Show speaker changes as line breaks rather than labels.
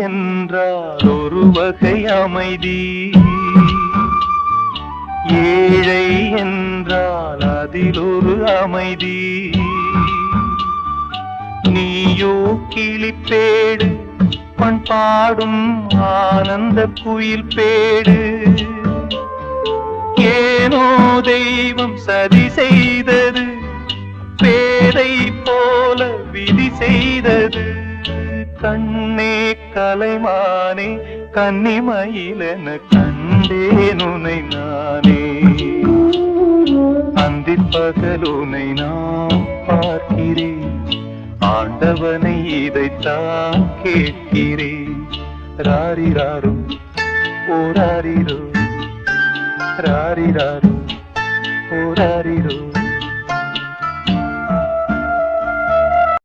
என்றால் ஒரு வகை அமைதி, ஏழை என்றால் அதில் ஒரு அமைதி. நீயோ கிளிப்பேடு, பண்பாடும் ஆனந்த குயில் பேடு. ஏனோ தெய்வம் சதி செய்தது, பேதை போல விதி செய்தது. கண்ணே கலைமானே கன்னிமயிலென கண்டேன் உனை நானே. அந்திப் பகலுனை நான் பார்க்கிறேன், ஆண்டவனை இதைத்தான் கேட்கிறேன். ராரிராரோ ஓராரிரோ, ராரிராரோ ஓராரிரோ.